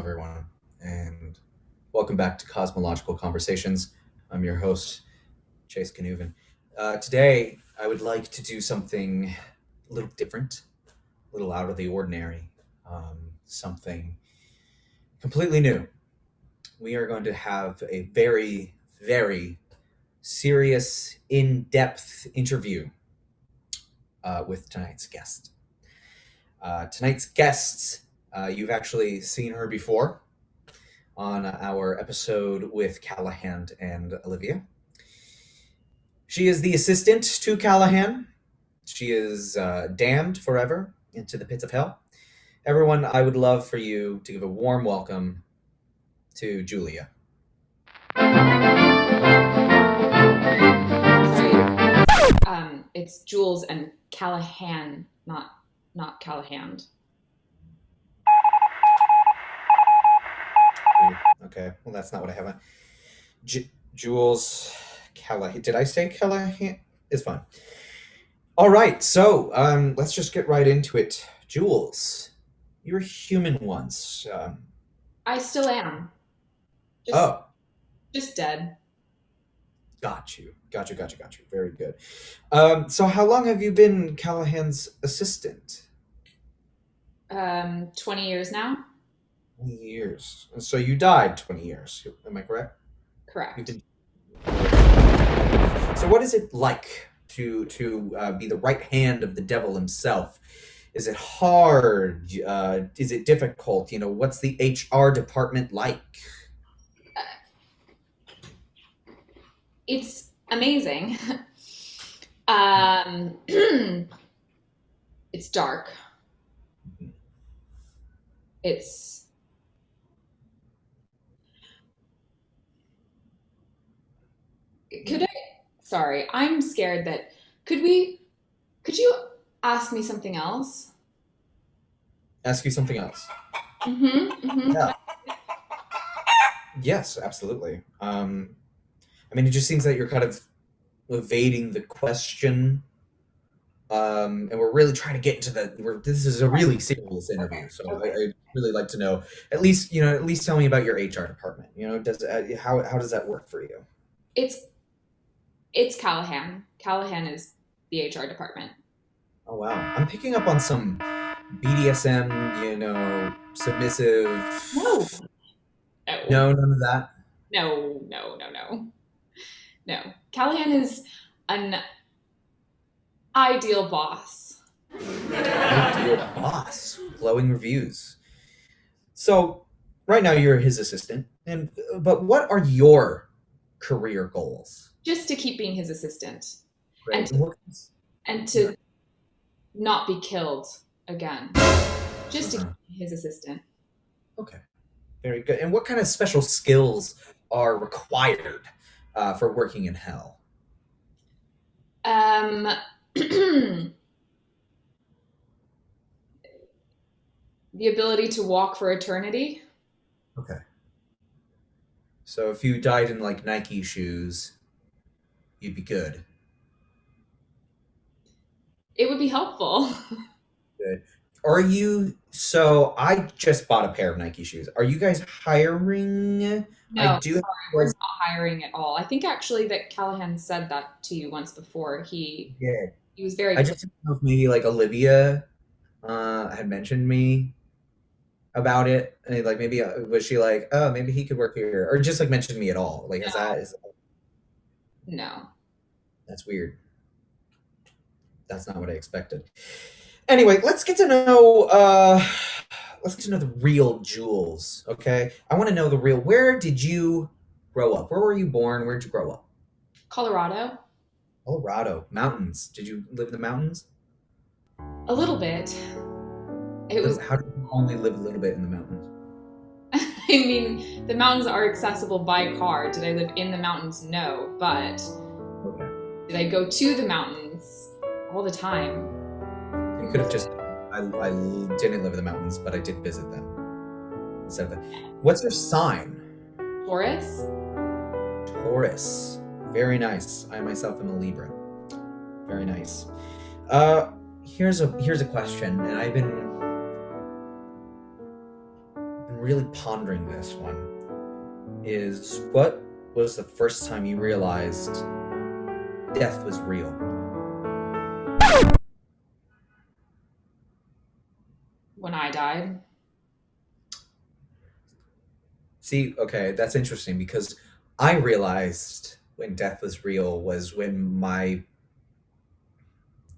everyone, and welcome back to Cosmological Conversations. I'm your host, Chase Canuven. Today, I would like to do something a little different, a little out of the ordinary, something completely new. We are going to have a very, very serious, in depth interview with tonight's guest. Tonight's guest, you've actually seen her before on our episode with Callahan and Olivia. She is the assistant to Callahan. She is damned forever into the pits of hell. Everyone, I would love for you to give a warm welcome to Julia. It's Jules and Callahan, not Callahan. Okay, well, that's not what I have on. Jules Callahan. Did I say Callahan? It's fine. All right, so let's just get right into it. Jules, you were human once. I still am. Just dead. Got you. Very good. So how long have you been Callahan's assistant? 20 years now. 20 years. So you died 20 years. Am I correct? Correct. So what is it like to be the right hand of the devil himself? Is it hard? Is it difficult? What's the HR department like? It's amazing. It's dark. It's sorry, I'm scared that could you ask me something else? Ask you something else. Yeah. Yes, absolutely. It just seems that you're kind of evading the question, and we're really trying to get into this is a really serious interview, so I'd really like to know, at least tell me about your HR department. How does that work for you? It's Callahan. Callahan is the HR department. Oh, wow. I'm picking up on some BDSM, submissive. No, none of that. No. Callahan is an ideal boss. Ideal boss. Glowing reviews. So, right now you're his assistant, but what are your career goals? Just to keep being his assistant. Great. And to not be killed again. Just to keep his assistant. Okay. Very good. And what kind of special skills are required for working in hell? The ability to walk for eternity. Okay. So if you died in like Nike shoes, you'd be good. It would be helpful. Good. So I just bought a pair of Nike shoes. Are you guys hiring? No, we're not hiring at all. I think actually that Callahan said that to you once before. He was very. I just didn't know if maybe like Olivia had mentioned me about it, and like maybe was she like, oh, maybe he could work here, or just like mentioned me at all? Like, No. That's weird. That's not what I expected. Anyway, let's get to know the real Jules, okay? I want to know the real. Where did you grow up? Where were you born? Where did you grow up? Colorado. Mountains. Did you live in the mountains? A little bit. How did you only live a little bit in the mountains? I mean, the mountains are accessible by car. Did I live in the mountains? No, but did I go to the mountains all the time? You could have just. I didn't live in the mountains, but I did visit them. Instead of that. What's your sign? Taurus. Very nice. I myself am a Libra. Very nice. Here's a question, and I've been really pondering this one, is what was the first time you realized death was real? When I died. See, okay, that's interesting because I realized when death was real was when my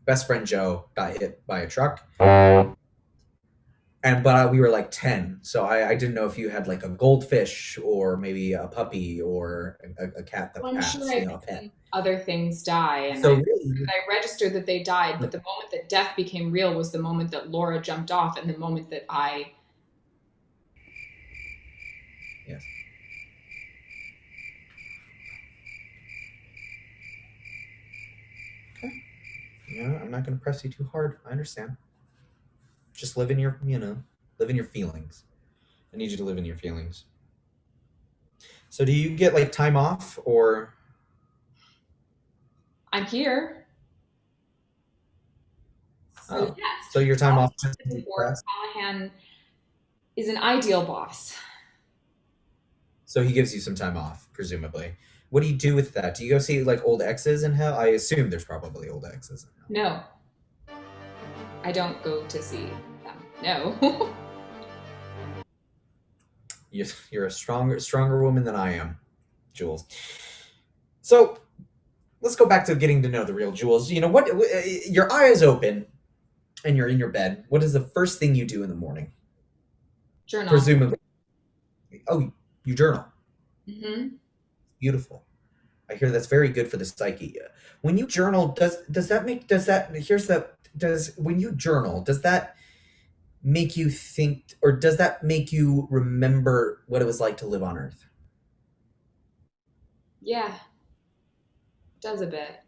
best friend Joe got hit by a truck, and but we were like 10, so I didn't know if you had like a goldfish or maybe a puppy or a cat that Well, I'm sure passed, I've a pet. seen other things die, and So really, I registered that they died, but the moment that death became real was the moment that Laura jumped off, and the moment that I. yes. Okay. Yeah, I'm not going to press you too hard. I understand. Just live in your, live in your feelings. I need you to live in your feelings. So do you get like time off or I'm here. So oh, yes, so your time off just to or decompress? Callahan is an ideal boss. So he gives you some time off, presumably. What do you do with that? Do you go see like old exes in hell? I assume there's probably old exes in hell. No, I don't go to see them. No. You're a stronger woman than I am, Jules. So let's go back to getting to know the real Jules. You know what? Your eyes open and you're in your bed. What is the first thing you do in the morning? Journal. Presumably, oh, you journal. Mm-hmm. Beautiful. I hear that's very good for the psyche. When you journal, does that make does that here's the does when you journal, does that make you think or does that make you remember what it was like to live on Earth? Yeah, does a bit.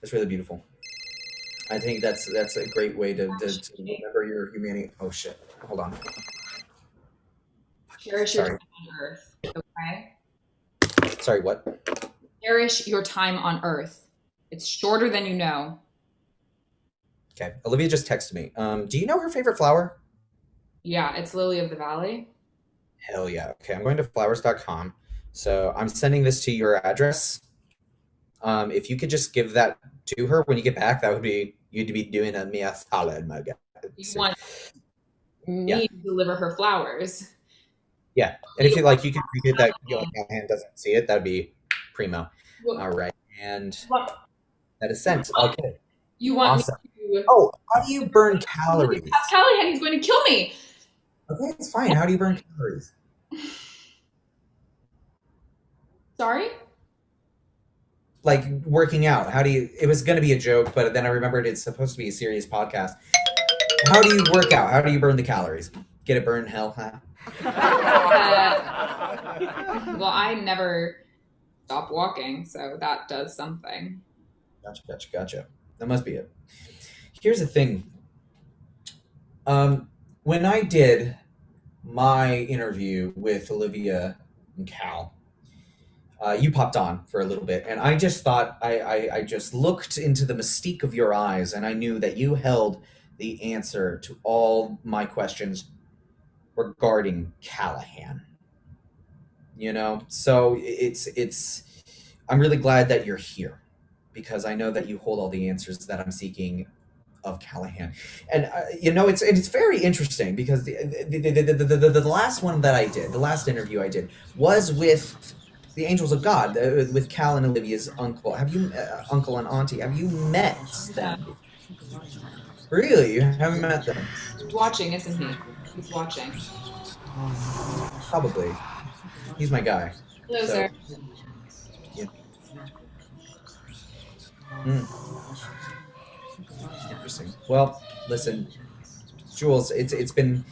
That's really beautiful. I think that's a great way to remember your humanity. Oh shit! Hold on. Cherish your time Sorry. on Earth. Okay. Sorry. What? Cherish your time on Earth. It's shorter than you know. Okay. Olivia just texted me. Do you know her favorite flower? Yeah, it's Lily of the Valley. Hell yeah. Okay. I'm going to flowers.com. So I'm sending this to your address. If you could just give that to her when you get back, that would be you'd be doing a me a solid, my guy. You want Yeah, me to deliver her flowers. yeah. And You if you don't like, you can read it that you know, like my hand doesn't see it. That'd be primo. All right, and want, that is sent. Okay, you want me awesome. to. Oh, how do you burn Look at calories? Callahan, he's going to kill me. Okay, it's fine. How do you burn calories? Sorry? Like working out. How do you? It was going to be a joke, but then I remembered it's supposed to be a serious podcast. How do you work out? How do you burn the calories? Get it burned, hell, huh? Well, I never stop walking, so that does something. Gotcha. That must be it. Here's the thing. When I did my interview with Olivia and Cal, you popped on for a little bit, and I just thought I just looked into the mystique of your eyes, and I knew that you held the answer to all my questions regarding Callahan. So it's. I'm really glad that you're here because I know that you hold all the answers that I'm seeking of Callahan, and it's very interesting because the last one that I did, the last interview I did, was with the Angels of God, with Cal and Olivia's uncle. Have you uncle and auntie? Have you met Yeah. them? Really, you haven't met them? He's watching, isn't he? He's watching. Probably. He's my guy. Hello, So sir. yeah. Mm, interesting. Well, listen, Jules, it's been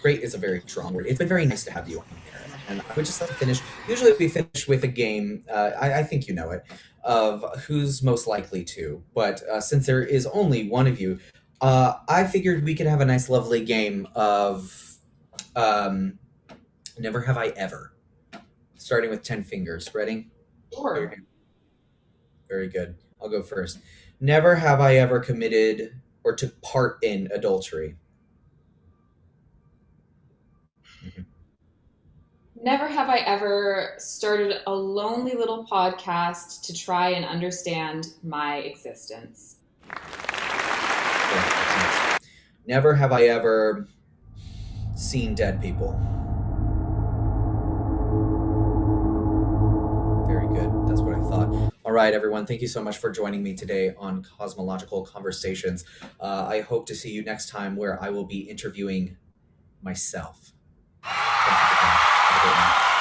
great is a very strong word. It's been very nice to have you on here. And I would just like to finish. Usually we finish with a game. I think you know it, of who's most likely to. But since there is only one of you, I figured we could have a nice, lovely game of um, Never Have I Ever, starting with 10 fingers. Ready? Sure. Very good. I'll go first. Never have I ever committed or took part in adultery? Mhm. Never have I ever started a lonely little podcast to try and understand my existence. Yeah, makes sense. Never have I ever seen dead people. Very good. That's what I thought. All right, everyone. Thank you so much for joining me today on Cosmological Conversations. I hope to see you next time where I will be interviewing myself. Thank you for coming. Have a great night.